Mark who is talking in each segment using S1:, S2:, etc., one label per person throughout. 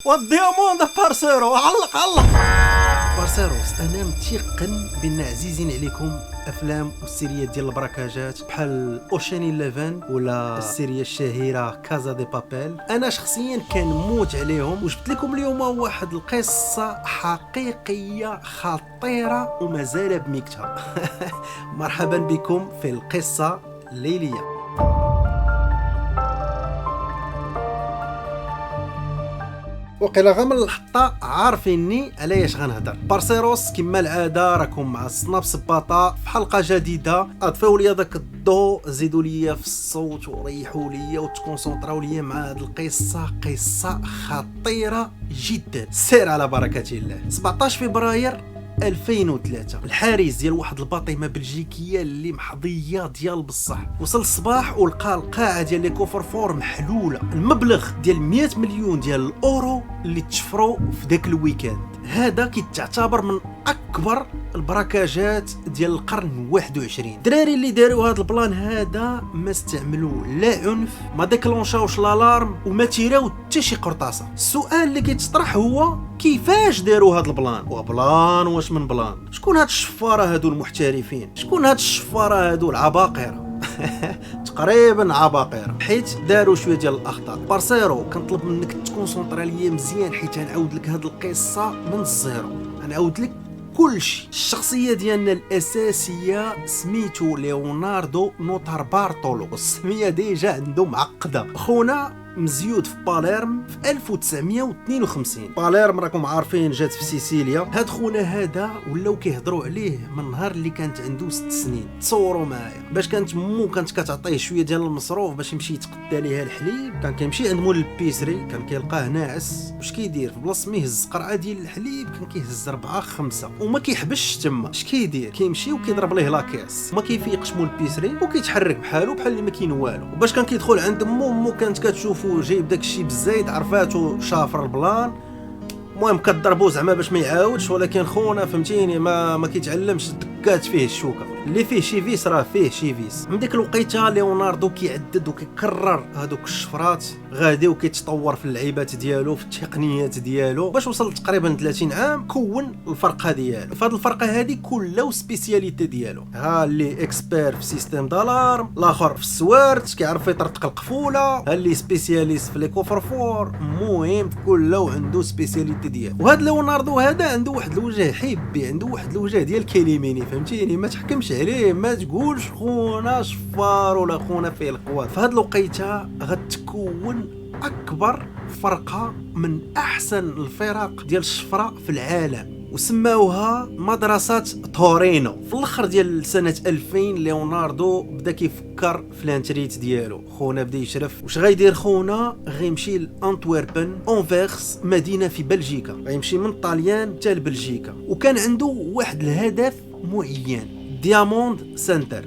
S1: والديامون بارسيرو علق بارسيروس. انا متيقن بان عزيزين عليكم افلام والسيريات ديال البراكاجات بحال اوشين 11 ولا السيريه الشهيره كازا دي بابيل. انا شخصيا كنموت عليهم، وجبت لكم اليوم واحد القصه حقيقيه خطيره ومازال بميكتها. مرحبا بكم في القصه الليليه. وقيلا غا من الحطه عارفيني على اش غنهضر. بارسيروس كما العاده راكم مع الصناب سباطه في حلقه جديده. اطفئوا لي داك الضوء، زيدوا لي في الصوت وريحوا لي وتكونسونطراو لي مع هاد القصه. قصه خطيره جدا. سير على بركه الله. 17 فبراير 2003 الحارس ديال واحد الباطمه بلجيكيه اللي محظيه ديال بصح وصل الصباح ولقى القاعه ديال لي كوفر فور محلوله. المبلغ ديال 100 مليون ديال الاورو اللي تشفروا في داك الويكاند هذا كيتعتبر من اكبر البراكاجات ديال القرن 21. الدراري اللي داروا هذا البلان هذا ما استعملوا لا عنف، ما ديكلونشاوش لالارم وما تيراو حتى شي قرطاسه. السؤال اللي كيتطرح هو كيفاش داروا هذا البلان؟ وبلان واش من بلان؟ شكون هاد الشفاره هادو المحترفين؟ شكون هاد الشفاره هادو العباقره؟ تقريبا عباقره، حيت داروا شويه ديال الاخطاء. بارسيرو كنطلب منك تكونسونطرا ليا مزيان، حيت غنعاود لك هاد القصه من الزيرو، غنعاود لك كلشي. الشخصيه ديالنا الاساسيه سميتو ليوناردو نوتار بارتولو، السميه ديجا عنده معقده. خونا مزيود في باليرم في 1952. باليرم راكم عارفين جات في سيسيليا. هاد خونا هذا ولاو كيهضروا عليه من نهار اللي كانت عنده 6 سنين. تصوروا معايا باش كانت مو كانت كتعطيه شويه ديال المصروف باش يمشي يتقدى ليها الحليب، كان كيمشي عند مول البيسري كان كيلقاه ناعس. واش كيدير؟ في بلاصه ما يهز قرعه ديال الحليب كان كيهز 4 5 وما كيحبش تما. اش كيدير؟ كيمشي وكيضرب ليه لاكيس، ما كيفيقش مول البيسري وكيتحرك بحالو بحال اللي ما كاين والو. وباش كان كيدخل عند مو كانت كتشوفو جايب داك الشيء بالزيت، عرفاتو شافر البلان. المهم كضربو زعما باش ما يعاودش، ولكن خونا فهمتيني ما كيتعلمش، دكات فيه الشوكه. اللي فيه شي فيس راه فيه شي فيس. من ديك الوقيته ليوناردو كيعدد وكيكرر هذوك الشفرات، غادي وكيتطور في اللعيبات ديالو في التقنيات ديالو باش وصل تقريبا 30 عام كون الفرقه ديالو. فهاد الفرقه هذه كلها سبيسياليتي ديالو. ها اللي اكسبير في سيستم دالارم، الاخر في السوارت كيعرف يطرطق القفوله، ها اللي سبيسياليست في لي كوفر فور. المهم كله عنده سبيسياليتي ديالو. وهذا ليوناردو هذا عنده واحد الوجه حبي، عنده واحد الوجه ديال كليميني، فهمتيني؟ ما تحكمش عليه، ما تقولش خونا شفار ولا خونا فيه القوات. في هاد الوقيته غتكون اكبر فرقه من احسن الفرق ديال الشفره في العالم، وسماوها مدرسة تورينو. في الاخر ديال سنة 2000 ليوناردو بدا كيفكر في الانتريت ديالو. خونا بدا يشرف واش غيدير. خونا غيمشي لانتويربن اونفيرس، مدينة في بلجيكا، غيمشي من طاليان حتى لبلجيكا، وكان عنده واحد الهدف معين، دياموند سنتر.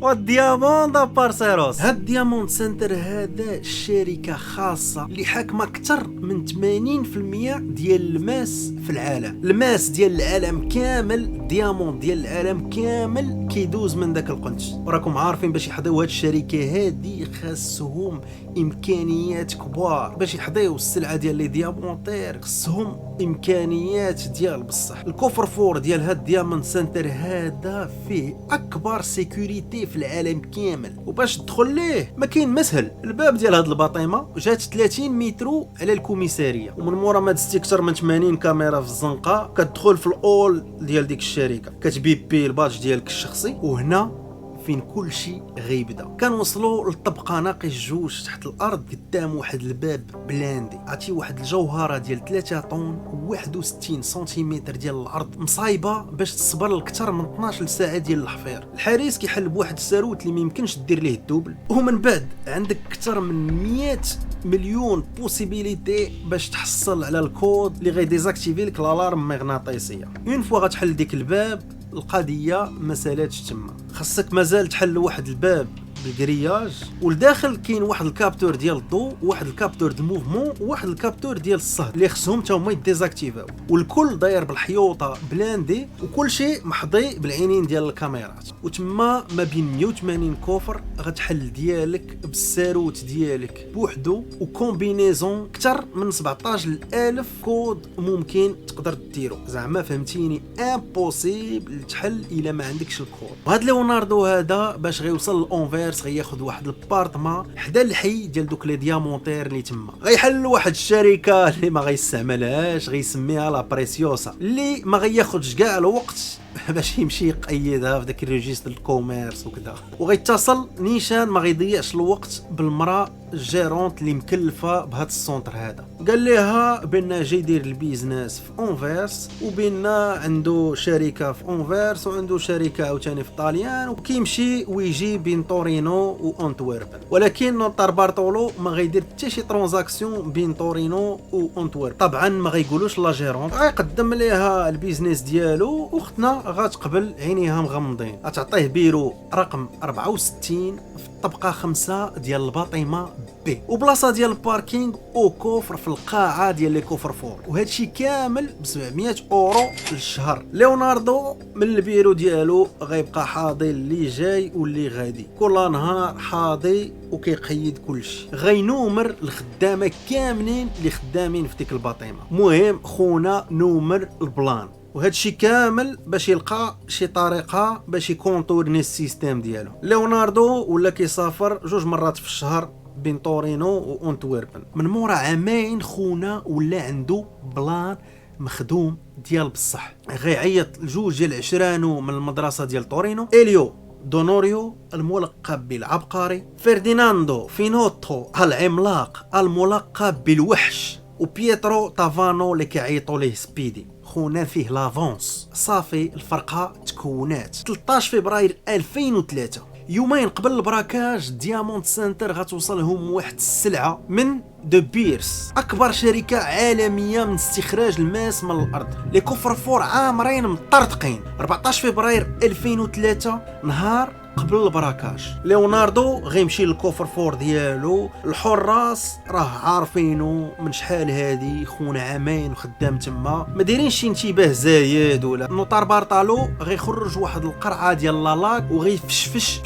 S1: والدياموند بارسيروس. هاد الدياموند سنتر هذا شركة خاصة اللي حاكمة اكثر من 80% ديال الماس في العالم. الماس ديال العالم كامل، دياموند ديال العالم كامل كيدوز من داك القنت. وراكم عارفين باش يحضيو هاد الشركة هادي خاصهم امكانيات كبار. باش يحضيو السلعة ديال لي ديامونتير خاصهم امكانيات ديال بصح. الكوفر فور ديال هاد دياموند سنتر هذا فيه اكبر سيكوريتي في العالم كامل، وباش تدخل ليه ما كاين مسهل. الباب ديال هاد الباطمه جات 30 متر على الكوميساريه، ومن مورا ما دزتي اكثر من 80 كاميرا في الزنقه. كتدخل في الاول ديال ديك الشركه، كتبيبي الباج ديالك الشخصي، وهنا فين كل شيء غيبدا. كنوصلوا للطبقه ناقص 2 تحت الارض، قدام واحد الباب بلاندي عطي واحد الجوهره ديال 3 طن و61 سنتيمتر ديال الارض، مصايبه باش تصبر لكثر من 12 ساعه ديال الحفير. الحارس كيحل بواحد الساروت اللي ما يمكنش دير ليه الدوبل، ومن بعد عندك اكثر من 100 مليون بوسيبيليتي باش تحصل على الكود اللي غيديزاكتيفي لك الالارم مغناطيسيه. اون فوا غتحل ديك الباب القضيه ما سالاتش تما، خاصك مازال تحل واحد الباب بالكرياج، والداخل كاين واحد الكابتور ديال الضوء، واحد الكابتور ديال الموفمون، وواحد الكابتور ديال الصهد اللي خصهم حتى هما يديزاكتيفاو، والكل داير بالحيوطه بلاندي، وكل شيء محظي بالعينين ديال الكاميرات. وتما ما بين 180 كوفر غتحل ديالك بالساروت ديالك بوحدو، وكومبينيزون اكثر من 17000 كود ممكن تقدر ديرو. زعما فهمتيني امبوسيبل تحل الا ما عندكش الكود. وهذا ليوناردو هذا باش غيوصل لأونفيرس غياخذ واحد البارتما حدا الحي ديال دوك لي ديامونتير اللي تما، غيحل واحد الشركه اللي ما غيستعملهاش غيسميها لا بريسيوسا، اللي ما غياخذش كاع الوقت باش يمشي يقيدها في داك الريجيستر الكوميرس وكذا. وغيتصل نيشان ما غيضيعش الوقت بالمراه الجيرونت اللي مكلفه بهذا السونتر هذا، قال لها بان جاي يدير البيزنس في أونفيرس، وبان عنده شركه في أونفيرس وعنده شركه عاوتاني في طاليان، وكيمشي ويجي بين تورينو وانتوربن. ولكن نوتار بارتولو ما غيدير حتى شي ترانزاكسيون بين تورينو وانتوربن. طبعا ما غيقولوش لا جيرونت، غيقدم ليها البيزنس ديالو، واختنا غتقبل عينيها مغمضين. غتعطيه بيرو رقم 64 في الطبقه 5 ديال الباطمه بي، وبلاصه ديال الباركينغ او كوفر في القاعه ديال لي كوفر فور، وهادشي كامل ب 700 اورو للشهر. ليوناردو من البيرو ديالو غيبقى حاضي اللي جاي واللي غادي، كل نهار حاضي وكيقيد كلشي، غينومر الخدامه كاملين اللي خدامين في ديك الباطمه. مهم خونا نومر البلان، وهذا الشيء كامل باش يلقى شي طريقه باش يكونطورني السيستم ديالو. ليوناردو ولا كيسافر 2 مرات في الشهر بين تورينو وانتوربن. من مورا عامين خونا ولا عنده بلان مخدوم ديال بصح، غيعيط لجوج ديال عشرانو من المدرسه ديال تورينو، إليو دونوريو الملقب بالعبقري، فرديناندو فينوتو العملاق الملقب بالوحش، وبيترو تافانو اللي كيعيطوا ليه سبيدي. خونا فيه لافونس، صافي الفرقه تكونات. 13 فبراير 2003 يومين قبل البراكاج، دياموند سنتر غتوصلهم واحد السلعه من دو بيرس، اكبر شركه عالميه من استخراج الماس من الارض. لي كفر فور عامرين مطرطقين. 14 فبراير 2003 نهار قبل البراكاج، ليوناردو غيمشي للكوفر فور ديالو. الحراس راه عارفينو من شحال هادي، خونا عامين وخدام تما، ما دايرينش شي انتباه زايد ولا. نوتار بارطالو غيخرج واحد القرعه ديال لالاك وغيفشفش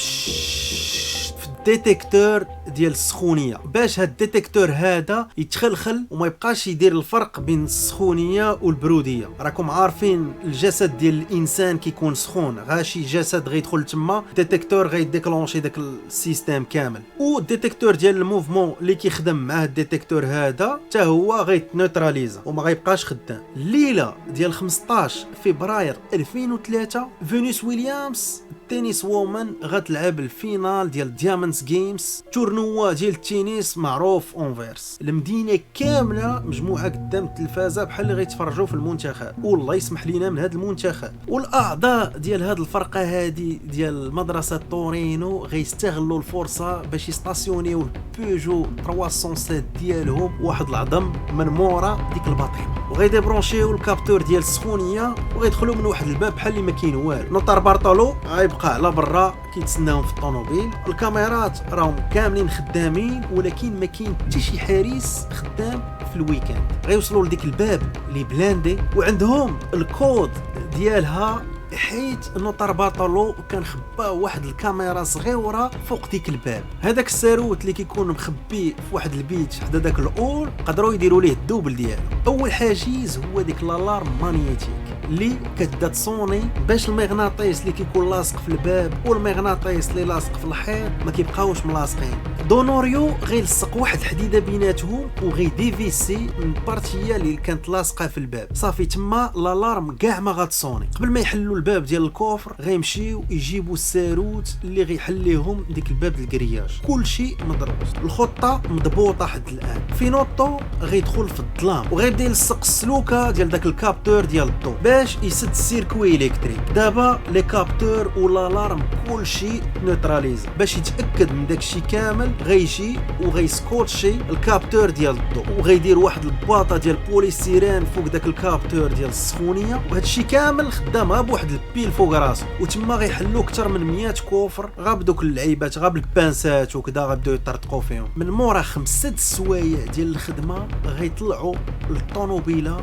S1: في الديتيكتور ديال السخونيه، باش هاد الديتيكتور هذا يتخلخل وما يبقاش يدير الفرق بين السخونيه والبروديه. راكم عارفين الجسد ديال الانسان كيكون سخون، غاشي جسد غيدخل تما الديتيكتور غيديكلونشي داك السيستم كامل. والديتيكتور ديال الموفمون اللي كيخدم مع الديتيكتور هذا حتى هو غيتنيوتراليزا وما غيبقاش خدام. الليله ديال 15 فبراير 2003 فينوس ويليامز التنس وومن غتلعب الفينال ديال ديامونز جيمز، تورنوا ديال التنس معروف أونفيرس. المدينه كامله مجموعه قدام التلفازه بحال اللي غيتفرجوا في المنتخب، والله يسمح لينا من هذا المنتخب. والاعضاء ديال هذه الفرقه هذه ديال مدرسه تورينو غيستغلوا الفرصه باش يستاسيونيو البيجو 307 ديالهم واحد العظم من مورا ديك الباطيمه، وغيديبرونشيو الكابتور ديال السخونيه وغيدخلوا من واحد الباب بحال اللي ما كاين والو. نوتار بارطولو غيبقى على برا كيتسناهم في الطوموبيل. الكاميرات راهم كاملين خدامين، ولكن ما كاين حتى شي حارس خدام في الويكاند. غيوصلوا لديك الباب اللي بلاندي وعندهم الكود ديالها، حيت نوتار بارطولو كان خباه واحد الكاميرا صغيره فوق ديك الباب. هذاك الساروت اللي كيكون مخبي في واحد البيت حدا داك الاول قدروا يديروا ليه الدوبل ديالو. اول حاجز هو ديك لالارم مانيتيك اللي كتبدا تصوني باش المغناطيس اللي كيكون لاصق في الباب والمغناطيس اللي لاصق في الحيط ما كيبقاوش ملاصقين. دونوريو غيلصق واحد الحديده بيناتهم وغيديفيسي من البارتيه اللي كانت لاصقه في الباب، صافي تما لالارم كاع ما غتصوني. قبل ما يحلوا الباب ديال الكوفر غيمشيو يجيبوا الساروت اللي غيحل ليهم ديك الباب ديال الكرياج. كلشي مدروس، الخطه مضبوطه حد الان. فينوتو غيدخل في الظلام غيبدا يلصق السلوكه ديال داك الكابتور ديال الضو باش يسد السيركوي الكتريك. دابا لي كابتور والالارم كلشي نيوتراليزا باش يتاكد من داكشي كامل. غيجي وغيسكوتشي الكابتور ديال الضو وغيدير واحد الباطه ديال بوليستيرين فوق داك الكابتور ديال السخونيه، وهذا الشيء كامل خدام غا بواحد البيل فوق راسو. وتما غيحلوا اكثر من 100 كوفر غا بدوك اللعيبات غا بالبانسات وكذا غيبداو يطرطقوا فيهم. من مورا 5 السوايع ديال الخدمه غيطلعوا للطونوبيله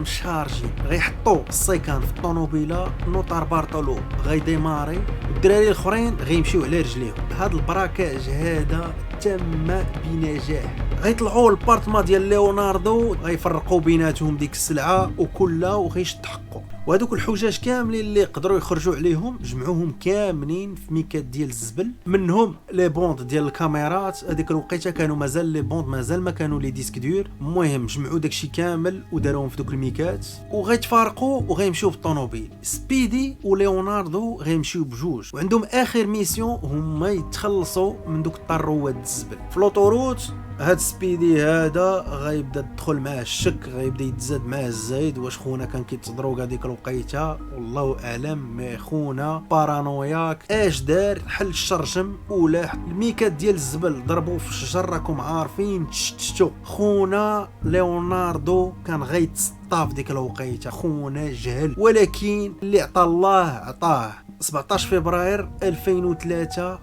S1: مشارجين، غيحطوا السيكان في الطونوبيله. نوطار بارطولو غيديماري والدراري الاخرين غيمشيو على رجليهم. هذا البراكاج هذا تم بنجاح. غيطلعوا البارتما ديال ليوناردو غيفرقوا بيناتهم ديك السلعه وكلها وغيشتحقوا. وهذوك الحجاج كاملين اللي يقدروا يخرجوا عليهم جمعوهم كاملين في ميكات ديال الزبل. منهم لي بوند ديال الكاميرات، هذيك الوقيته كانوا مازال لي بوند مازال ما كانوا لي ديسك دور. المهم جمعوا داكشي كامل وداروهم في دوك الميكات وغيتفارقوا وغيمشيو بالطونوبيل. سبيدي وليوناردو غيمشيو بجوج وعندهم اخر ميسيون هما يتخلصوا من دوك الطروات الزبل في لوطوروت. هاد سبيدي هذا غيبدا تدخل معاه الشك، غيبدا يتزاد معاه الزايد. واش خونا كان كيتضروق هذيك الوقيته والله اعلم. مي خونا بارانوياك اش دار؟ حل الشرشم ولا الميكات ديال الزبل ضربوا في الشجر. راكم عارفين تشتتو. خونا ليوناردو كان غيتسطا في ديك الوقيته. خونا جهل، ولكن اللي عطى الله عطاه. 17 فبراير 2003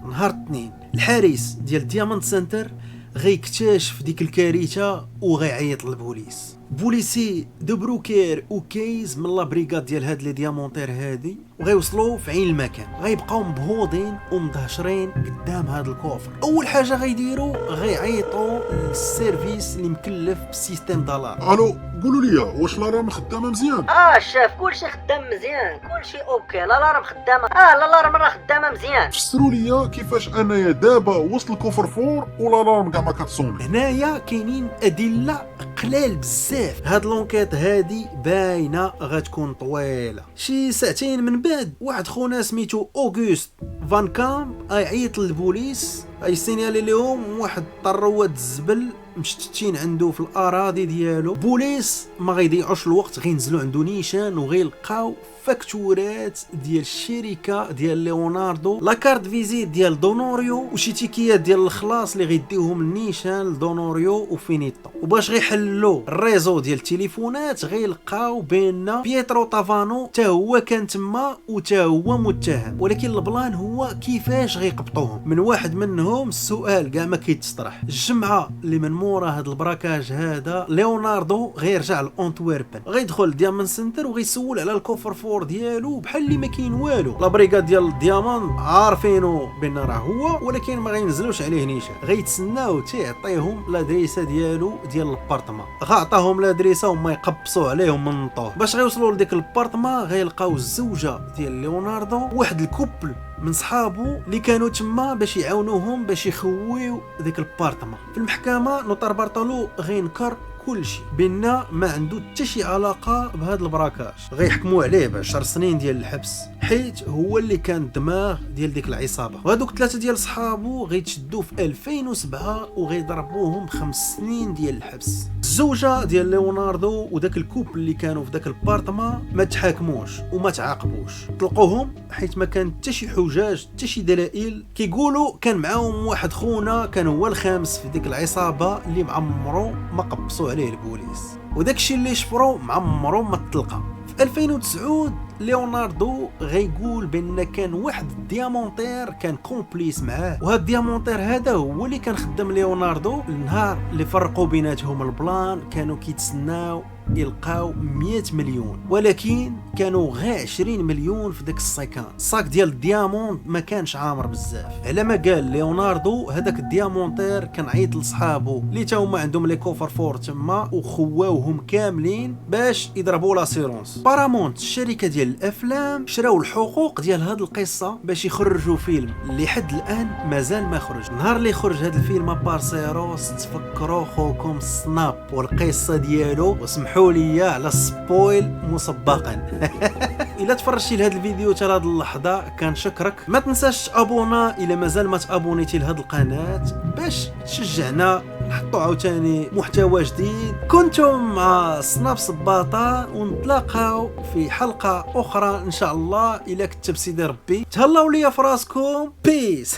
S1: نهار الاثنين الحارس ديال دياموند سنتر غيكتشف ديك الكارثه وغيعيط للبوليس. بوليسي دو بروكير وكيز من لا بريغاد ديال هاد لي ديامونتير هادي وغيوصلوا في عين المكان. غيبقاو مبهوضين ومدهشرين قدام هاد الكوفر. اول حاجه غيديروا غيعيطوا للسيرفيس اللي مكلف بالسيستم دالار.
S2: الو قولوا لي واش لارام خدامه مزيان؟
S3: الشاف كلشي خدام مزيان، كلشي اوكي. الالارم خدامه، الالارم راه خدامه مزيان.
S2: فسروا لي كيفاش انايا دابا وسط الكفر فور والالارم كاع ما كتصوني.
S1: هنايا كاينين ادله قلال بزاف. هاد لونكيت هادي باينه غتكون طويله. شي ساعتين من بعد واحد خونا سميتو اوغوست فان كام غيعيط للبوليس، غيسينيالي ليهم واحد طروات الزبل مشتتين عنده في الاراضي ديالو. بوليس ما غيضيعوش الوقت، غينزلوا عنده نيشان وغيلقاو فاكتورات ديال الشركه ديال ليوناردو، لا كارت فيزيت ديال دونوريو وشي تيكيات ديال الخلاص اللي غيديوهم النيشان لدونوريو وفينيتو. وباش غيحلوا الريزو ديال التليفونات غيلقاو بان بيترو تافانو تا هو كان تما وتا هو متهم. ولكن البلان هو كيفاش غيقبطوهم. من واحد منهم السؤال كاع ما كيتسطرح. الجمعه اللي من مورا هاد البراكاج هذا ليوناردو غيرجع لأنتوربن، غيدخل دياموند سنتر وغيسول على الكوفر فور ديالو بحال اللي ما كاين والو. لا بريغاد ديال الدياموند عارفينو بان راه هو، ولكن ما غينزلوش عليه نيشان. غيتسناو تيعطيهم لادريسه ديالو ديال البارطما. غاعطاهم لادريسه وما يقبصوا عليه ومنطوه. باش غيوصلوا لديك البارطما غيلقاو الزوجه ديال ليوناردو واحد الكوبل من صحابو اللي كانوا تما باش يعاونوهم باش يخويو ديك البارطما. في المحكمه نوطار بارطولو غينكر كلشي بان ما عنده حتى شي علاقه بهذا البراكاج. غيحكموا عليه ب10 سنين ديال الحبس حيت هو اللي كان الدماغ ديال ديك العصابه. وهذوك 3 ديال صحابو غيتشدوا في 2007 وغيضربوهم 5 سنين ديال الحبس. الزوجه ديال ليوناردو وداك الكوبل اللي كانوا في داك البارطما ما تحاكموش وما تعاقبوش، طلقوهم حيت ما كان حتى شي حجاج حتى شي دلائل. كيقولوا كان معاهم واحد خونا كان هو الخامس في ديك العصابه اللي معمرو ما قبصوا عليه البوليس، وداكشي اللي شفرو معمرو ما تلقى. في 2009 ليوناردو غيقول بان كان واحد الديامونتير كان كومبليس معاه، وهذا الديامونتير هذا هو اللي كان خدام ليوناردو. النهار اللي فرقوا بيناتهم البلان كانوا كيتسناو يلقاو 100 مليون، ولكن كانوا غير 20 مليون في داك الساكان. الصاك ديال الدياموند ما كانش عامر بزاف. على ما قال ليوناردو هذاك الديامونتير كان عيط لصحابو اللي تا هما عندهم لي كوفر فور تما وخواوهم كاملين باش يضربوا لاسيرونس. بارامونت الشركه ديال الافلام شراو الحقوق ديال هاد القصه باش يخرجوا فيلم اللي حد الان مازال ما خرج. نهار اللي خرج هاد الفيلم بارسيروس تفكروا خوكم سناب والقصه ديالو، وسمحوا لي على السبويل مسبقا. الا تفرجتي لهذا الفيديو حتى لهاد اللحظه كنشكرك. ما تنساش تابونا الا مازال ما تابونيتي لهاد القناه باش تشجعنا نحطوا عاوتاني محتوى جديد. كنتم مع سناب سباطه، ونتلاقاو في حلقه اخرى ان شاء الله. الا كتب سيدي ربي تهلاو ليا فراسكم. بيس.